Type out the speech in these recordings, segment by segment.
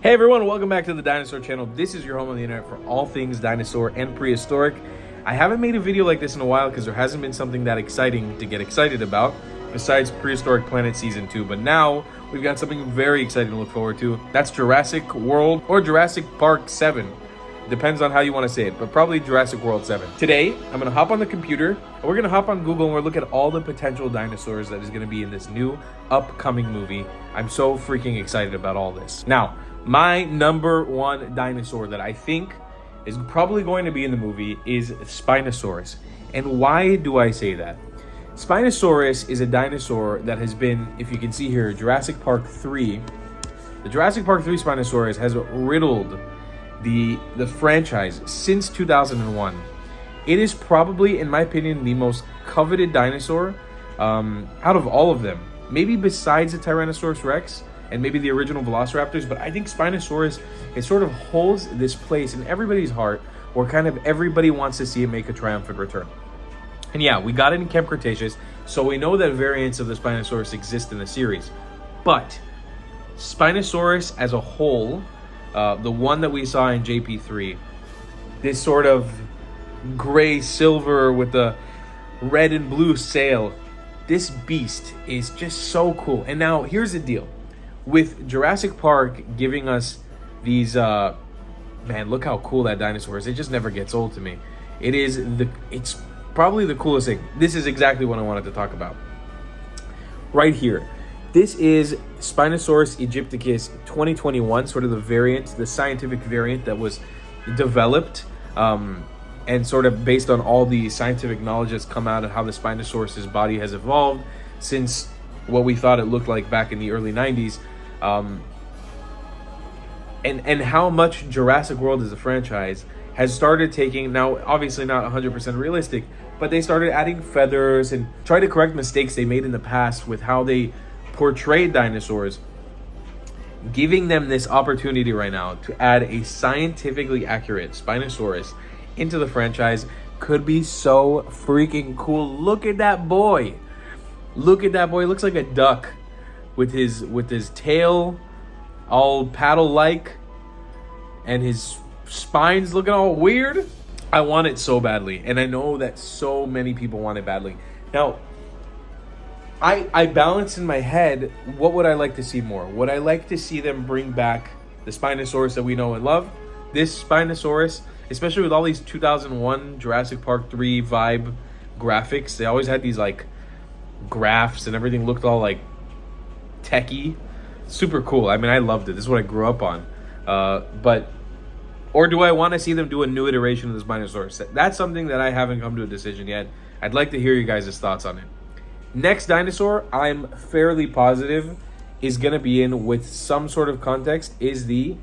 Hey everyone, welcome back to the Dinosaur channel. This is your home on the internet for all things dinosaur and prehistoric. I haven't made a video like this in a while because there hasn't been something that exciting to get excited about besides Prehistoric Planet Season 2. But now we've got something very exciting to look forward to. That's Jurassic World or Jurassic Park 7. Depends on how you want to say it, but probably Jurassic World 7. Today, I'm going to hop on the computer and we're going to hop on Google and we're look at all the potential dinosaurs that is going to be in this new upcoming movie. I'm so freaking excited about all this. Now, my number one dinosaur that I think is probably going to be in the movie is Spinosaurus. And why do I say that? Spinosaurus is a dinosaur that has been, if you can see here, Jurassic Park 3. The Jurassic Park 3 Spinosaurus has riddled the franchise since 2001. It is probably, in my opinion, the most coveted dinosaur out of all of them. Maybe besides the Tyrannosaurus Rex and maybe the original Velociraptors, but I think Spinosaurus, it sort of holds this place in everybody's heart where kind of everybody wants to see it make a triumphant return. And yeah, we got it in Camp Cretaceous, so we know that variants of the Spinosaurus exist in the series. But Spinosaurus as a whole, the one that we saw in JP3, this sort of gray silver with the red and blue sail, this beast is just so cool. And now here's the deal. With Jurassic Park giving us these, man, look how cool that dinosaur is. It just never gets old to me. It's probably the coolest thing. This is exactly what I wanted to talk about. Right here. This is Spinosaurus aegypticus 2021, sort of the variant, the scientific variant that was developed and sort of based on all the scientific knowledge that's come out of how the Spinosaurus's body has evolved since what we thought it looked like back in the early 90s. And how much Jurassic World as a franchise has started taking, now obviously not 100% realistic, but they started adding feathers and try to correct mistakes they made in the past with how they portrayed dinosaurs, giving them this opportunity right now to add a scientifically accurate Spinosaurus into the franchise could be so freaking cool. Look at that boy. Look at that boy. He looks like a duck with his tail all paddle-like and his spine's looking all weird. I want it so badly, and I know that so many people want it badly. Now, I balance in my head, what would I like to see more? Would I like to see them bring back the Spinosaurus that we know and love? This Spinosaurus, especially with all these 2001 Jurassic Park 3 vibe graphics, they always had these like graphs and everything looked all like techie. Super cool. I mean, I loved it. This is what I grew up on. Or do I want to see them do a new iteration of the Spinosaurus? That's something that I haven't come to a decision yet. I'd like to hear you guys' thoughts on it. Next dinosaur, I'm fairly positive is going to be in with some sort of context is the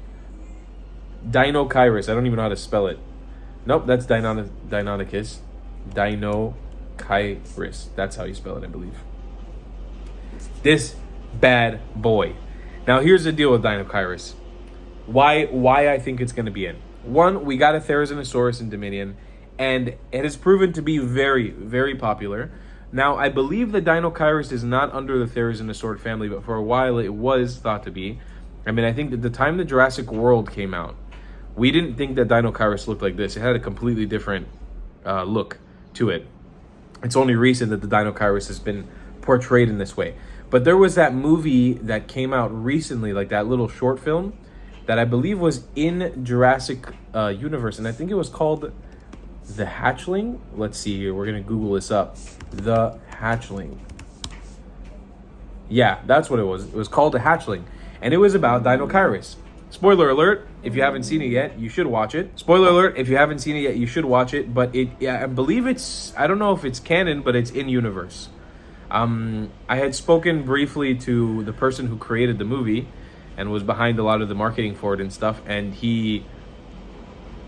Dino Kyrus. I don't even know how to spell it. Nope, that's Deinonychus. Dino Kyrus. That's how you spell it, I believe. This bad boy. Now, here's the deal with Dino Kyrus. Why I think it's going to be in. One, we got a Therizinosaurus in Dominion, and it has proven to be very, very popular. Now, I believe the Dino Kyrus is not under the Therizinosaur family, but for a while it was thought to be. I mean, I think at the time the Jurassic World came out, we didn't think that Dino Kyrus looked like this. It had a completely different look to it. It's only recent that the Dino Kyrus has been portrayed in this way. But there was that movie that came out recently, like that little short film, that I believe was in Jurassic Universe, and I think it was called The Hatchling. Let's see here. We're going to Google this up. The Hatchling. Yeah, that's what it was. It was called The Hatchling, and it was about Dino Kyrus. Spoiler alert, if you haven't seen it yet, you should watch it. Spoiler alert, if you haven't seen it yet, you should watch it. But I believe it's, I don't know if it's canon, but it's in universe. I had spoken briefly to the person who created the movie and was behind a lot of the marketing for it and stuff. And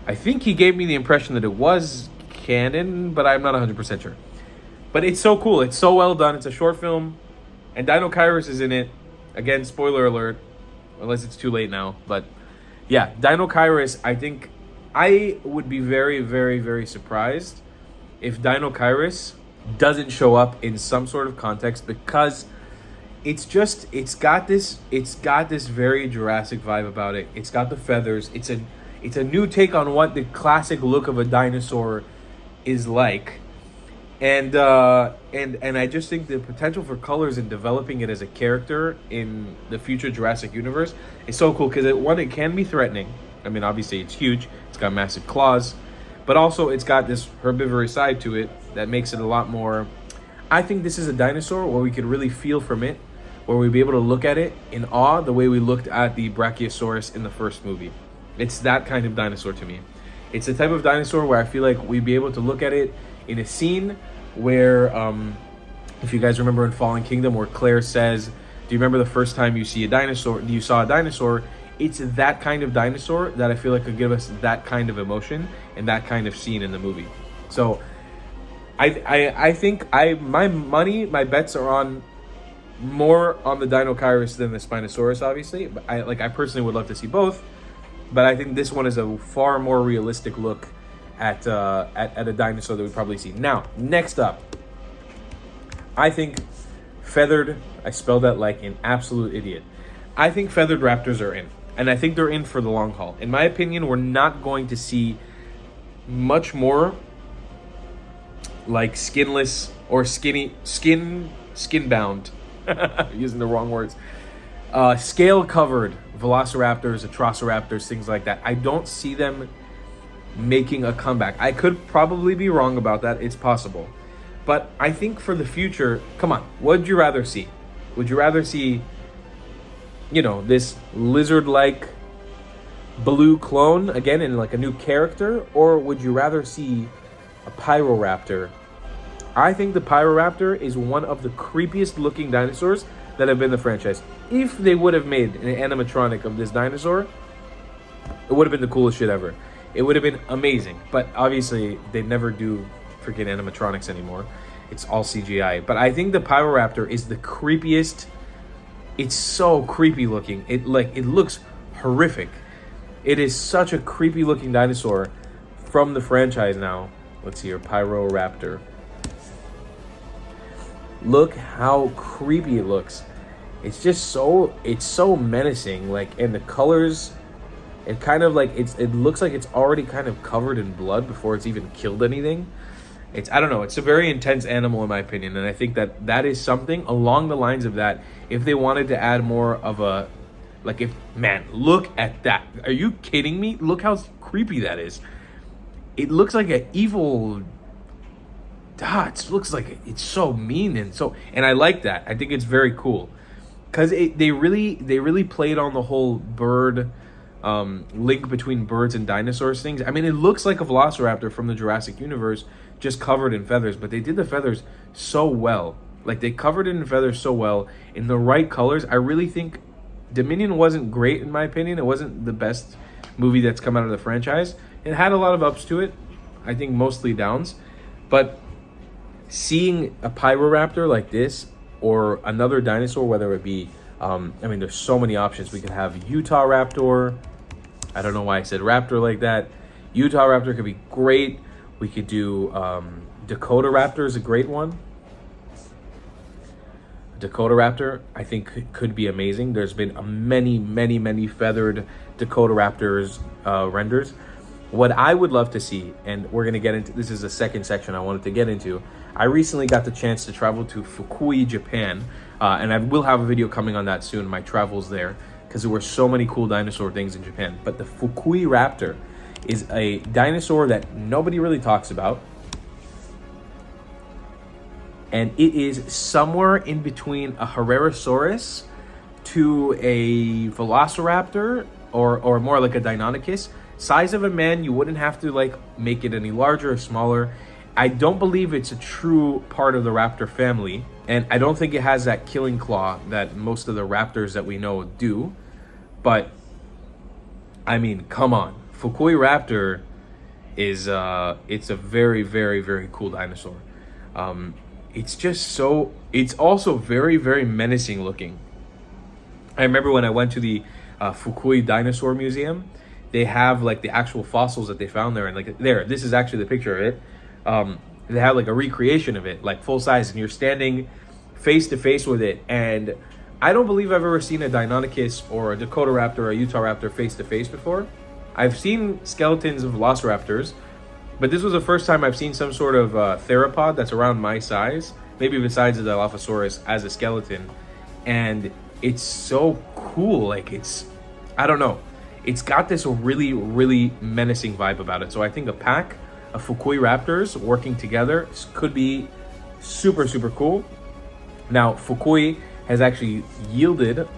I think he gave me the impression that it was canon, but I'm not 100% sure. But it's so cool. It's so well done. It's a short film. And Dino Kyrus is in it. Again, spoiler alert. Unless it's too late now. But yeah, Dino Kyrus, I think I would be very, very, very surprised if Dino Kyrus doesn't show up in some sort of context, because it's got this very Jurassic vibe about it. It's got the feathers. It's a new take on what the classic look of a dinosaur is like. And I just think the potential for colors and developing it as a character in the future Jurassic universe is so cool, because it can be threatening. I mean, obviously it's huge. It's got massive claws, but also it's got this herbivorous side to it that makes it a lot more. I think this is a dinosaur where we could really feel from it, where we'd be able to look at it in awe the way we looked at the Brachiosaurus in the first movie. It's that kind of dinosaur to me. It's the type of dinosaur where I feel like we'd be able to look at it in a scene where, if you guys remember in Fallen Kingdom, where Claire says, "Do you remember the first time you saw a dinosaur?" It's that kind of dinosaur that I feel like could give us that kind of emotion and that kind of scene in the movie. So I think my bets are on more on the Dino Kyrus than the Spinosaurus, obviously. But I personally would love to see both. But I think this one is a far more realistic look at a dinosaur that we probably see. Now, next up, I think feathered. I spelled that like an absolute idiot. I think feathered raptors are in, and I think they're in for the long haul. In my opinion, we're not going to see much more like skinless or skin bound. Using the wrong words. Scale covered velociraptors, atrociraptors, things like that. I don't see them making a comeback. I could probably be wrong about that. It's possible. But I think for the future, come on, what would you rather see? Would you rather see, this lizard-like blue clone again in like a new character? Or would you rather see a Pyro Raptor? I think the Pyro Raptor is one of the creepiest looking dinosaurs that have been in the franchise. If they would have made an animatronic of this dinosaur, it would have been the coolest shit ever. It would have been amazing. But obviously, they never do freaking animatronics anymore. It's all CGI. But I think the Pyro Raptor is the creepiest. It's so creepy looking. It looks horrific. It is such a creepy looking dinosaur from the franchise now. Let's see here, Pyro Raptor. Look how creepy it looks. It's just so menacing. And the colors, it kind of it looks like it's already kind of covered in blood before it's even killed anything. I don't know. It's a very intense animal in my opinion, and I think that is something along the lines of that. If they wanted to add more of a, look at that. Are you kidding me? Look how creepy that is. It looks like an evil. It looks like it's so mean and I like that. I think it's very cool because they really played on the whole bird link between birds and dinosaurs things. I mean, it looks like a velociraptor from the Jurassic universe just covered in feathers, but they did the feathers so well. They covered it in feathers so well in the right colors. I really think Dominion wasn't great in my opinion. It wasn't the best movie that's come out of the franchise. It had a lot of ups to it. I think mostly downs, but seeing a Pyro Raptor like this or another dinosaur, whether it be, there's so many options. We could have Utah Raptor. I don't know why I said Raptor like that. Utah Raptor could be great. We could do Dakota Raptor is a great one. Dakota Raptor, I think, could be amazing. There's been many feathered Dakota Raptors renders. What I would love to see, and we're going to get into, this is the second section I wanted to get into. I recently got the chance to travel to Fukui, Japan, and I will have a video coming on that soon, my travels there, because there were so many cool dinosaur things in Japan. But the Fukui Raptor is a dinosaur that nobody really talks about. And it is somewhere in between a Nerasaurus to a Velociraptor, or more like a Deinonychus. Size of a man, you wouldn't have to make it any larger or smaller. I don't believe it's a true part of the raptor family, and I don't think it has that killing claw that most of the raptors that we know do. But I mean, come on, Fukui Raptor is it's a very, very, very cool dinosaur. It's also very, very menacing looking. I remember when I went to the Fukui Dinosaur Museum, they have the actual fossils that they found there, and this is actually the picture of it. They have a recreation of it, full size, and you're standing face to face with it, and I don't believe I've ever seen a Deinonychus or a Dakota Raptor or a Utah Raptor face to face before. I've seen skeletons of Velociraptors, but this was the first time I've seen some sort of theropod that's around my size, maybe besides the Dilophosaurus, as a skeleton. And it's so cool. Like, I don't know. It's got this really, really menacing vibe about it. So I think a pack of Fuku Raptors working together could be super, super cool. Now, Fuku has actually yielded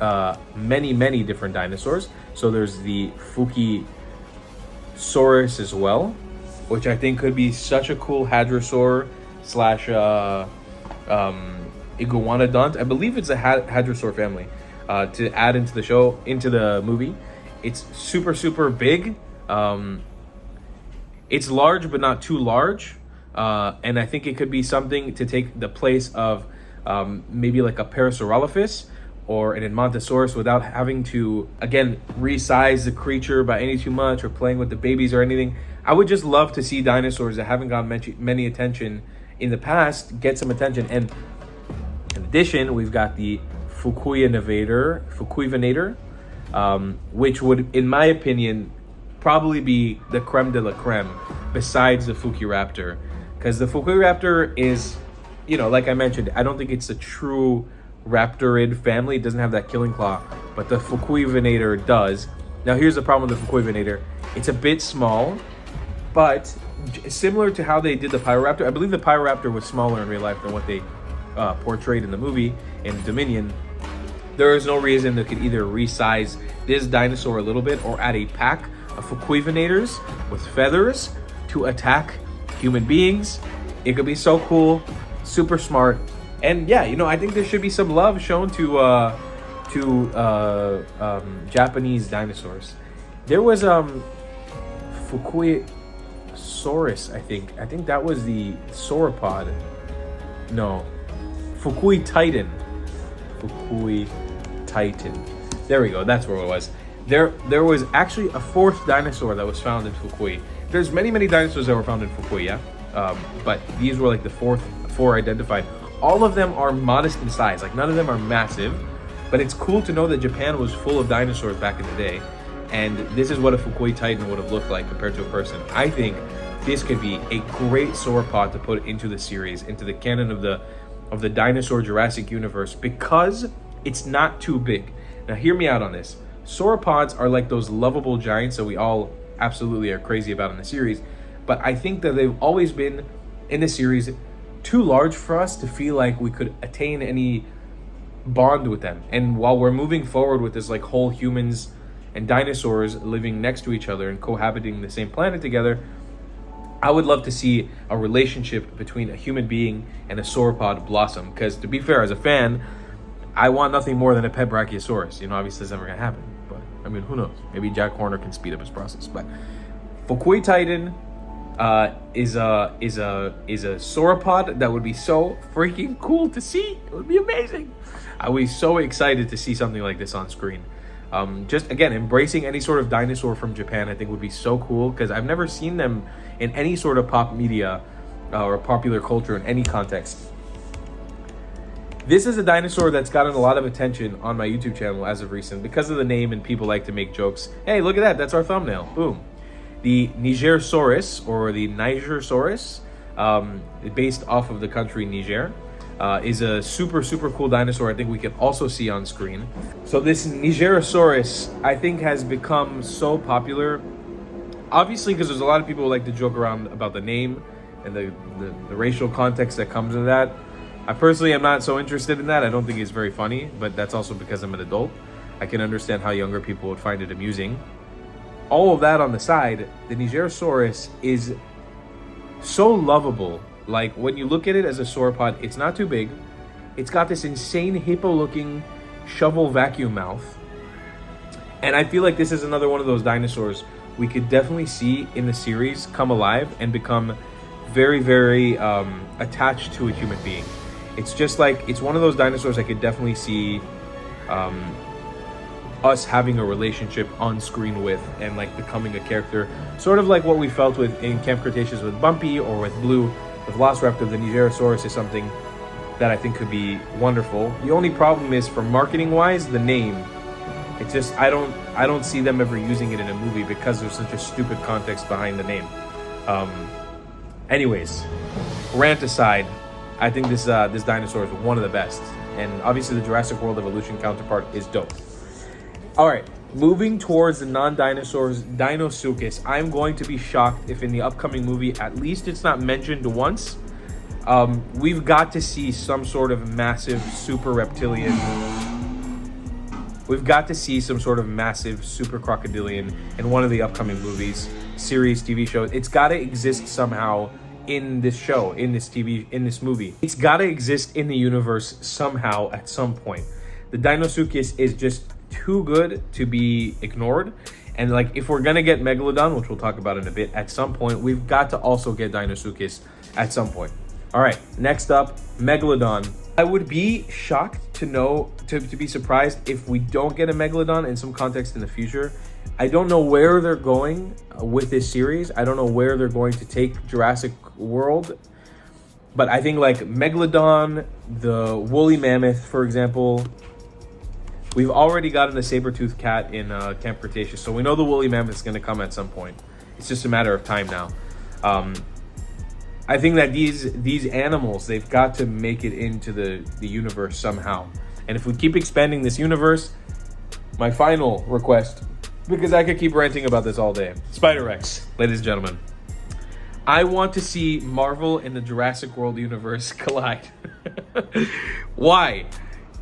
many, many different dinosaurs. So there's the Fukisaurus as well, which I think could be such a cool hadrosaur slash iguanodont. I believe it's a hadrosaur family to add into the show, into the movie. It's super, super big. It's large, but not too large. And I think it could be something to take the place of maybe like a Parasaurolophus or an Edmontosaurus without having to, again, resize the creature by any too much or playing with the babies or anything. I would just love to see dinosaurs that haven't gotten many attention in the past get some attention. And in addition, we've got the Fukuivinator, which would, in my opinion, probably be the creme de la creme besides the Fukuraptor. Because the Fukuraptor is, like I mentioned, I don't think it's a true raptorid family. It doesn't have that killing claw, but the Fukuivinator does. Now, here's the problem with the Fukuivinator. It's a bit small, but similar to how they did the Pyro Raptor. I believe the Pyro Raptor was smaller in real life than what they portrayed in the movie in Dominion. There is no reason they could either resize this dinosaur a little bit or add a pack of Fukuivinators with feathers to attack human beings. It could be so cool, super smart, and yeah, I think there should be some love shown to Japanese dinosaurs. There was Fukisaurus, I think that was the sauropod. No, Fuku Titan. There we go. That's where it was. There was actually a fourth dinosaur that was found in Fukui. There's many dinosaurs that were found in Fukui, yeah. But these were like the four identified. All of them are modest in size. Like, none of them are massive. But it's cool to know that Japan was full of dinosaurs back in the day, and this is what a Fuku Titan would have looked like compared to a person. I think this could be a great sauropod to put into the series, into the canon of the dinosaur Jurassic universe, because it's not too big. Now, hear me out on this. Sauropods are like those lovable giants that we all absolutely are crazy about in the series, but I think that they've always been, in the series, too large for us to feel like we could attain any bond with them. And while we're moving forward with this like whole humans and dinosaurs living next to each other and cohabiting the same planet together, I would love to see a relationship between a human being and a sauropod blossom. Because to be fair, as a fan, I want nothing more than a pet Brachiosaurus. Obviously it's never gonna happen, but I mean, who knows? Maybe Jack Horner can speed up his process. But Fuku Titan is a sauropod that would be so freaking cool to see. It would be amazing. I was so excited to see something like this on screen. Just again, embracing any sort of dinosaur from Japan, I think would be so cool, because I've never seen them in any sort of pop media or popular culture in any context. This is a dinosaur that's gotten a lot of attention on my YouTube channel as of recent because of the name, and people like to make jokes. Hey, look at that, that's our thumbnail. Boom. The Nerasaurus, or the Nerasaurus, based off of the country Niger, is a super cool dinosaur I think we can also see on screen. So this Nerasaurus, I think, has become so popular, obviously because there's a lot of people who like to joke around about the name and the racial context that comes with that. I personally am not so interested in that. I don't think it's very funny, but that's also because I'm an adult. I can understand how younger people would find it amusing. All of that on the side, the Nerasaurus is so lovable. Like, when you look at it as a sauropod, it's not too big. It's got this insane hippo-looking shovel vacuum mouth. And I feel like this is another one of those dinosaurs we could definitely see in the series come alive and become very attached to a human being. It's just like, it's one of those dinosaurs I could definitely see us having a relationship on screen with, and like becoming a character, sort of like what we felt with in Camp Cretaceous with Bumpy, or with Blue with Velociraptor. The Nerasaurus is something that I think could be wonderful. The only problem is, for marketing wise, the name. It's just I don't see them ever using it in a movie because there's such a stupid context behind the name. Anyways, rant aside, I think this dinosaur is one of the best, and obviously the Jurassic World Evolution counterpart is dope. All right, moving towards the non-dinosaurs, Dinosaurus. I'm going to be shocked if in the upcoming movie, at least it's not mentioned once. We've got to see some sort of massive super reptilian. We've got to see some sort of massive super crocodilian in one of the upcoming movies, series, TV shows. It's got to exist somehow in this show, in this movie. It's got to exist in the universe somehow at some point. The Dinosaurus is just too good to be ignored. And like, if we're gonna get Megalodon, which we'll talk about in a bit, at some point, we've got to also get Dinosaurus at some point. All right, next up, Megalodon. I would be shocked to be surprised if we don't get a Megalodon in some context in the future. I don't know where they're going with this series. I don't know where they're going to take Jurassic World. But I think like Megalodon, the woolly mammoth, for example. We've already gotten the saber-toothed cat in Camp Cretaceous, so we know the woolly mammoth is going to come at some point. It's just a matter of time now. I think that these animals, they've got to make it into the universe somehow. And if we keep expanding this universe, my final request, because I could keep ranting about this all day, Spider-Rex, ladies and gentlemen. I want to see Marvel and the Jurassic World universe collide. Why?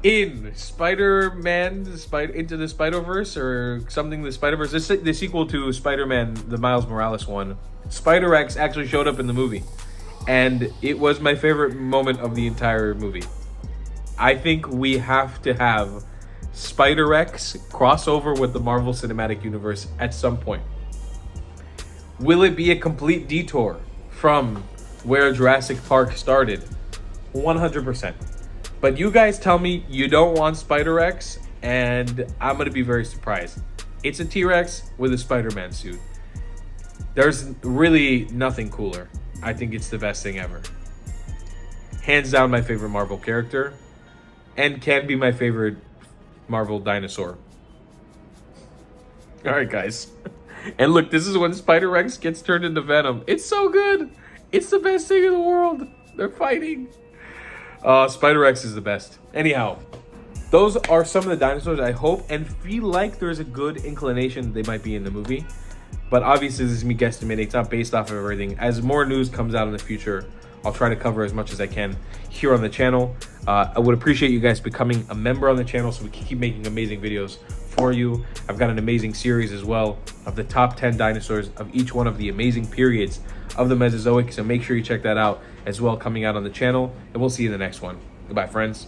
In Spider-Man, Into the Spider-Verse, or something, the Spider-Verse, the sequel to Spider-Man, the Miles Morales one, Spider-Rex actually showed up in the movie. And it was my favorite moment of the entire movie. I think we have to have Spider-Rex crossover with the Marvel Cinematic Universe at some point. Will it be a complete detour from where Jurassic Park started? 100%. But you guys tell me you don't want Spider-Rex, and I'm going to be very surprised. It's a T-Rex with a Spider-Man suit. There's really nothing cooler. I think it's the best thing ever. Hands down my favorite Marvel character, and can be my favorite Marvel dinosaur. Alright, guys. And look, this is when Spider-Rex gets turned into Venom. It's so good. It's the best thing in the world. They're fighting. Spider-Rex is the best. Anyhow, those are some of the dinosaurs I hope and feel like there's a good inclination they might be in the movie. But obviously, this is me guesstimating. It's not based off of everything. As more news comes out in the future, I'll try to cover as much as I can here on the channel. I would appreciate you guys becoming a member on the channel so we can keep making amazing videos for you. I've got an amazing series as well of the top 10 dinosaurs of each one of the amazing periods of the Mesozoic. So make sure you check that out as well, coming out on the channel. And we'll see you in the next one. Goodbye, friends.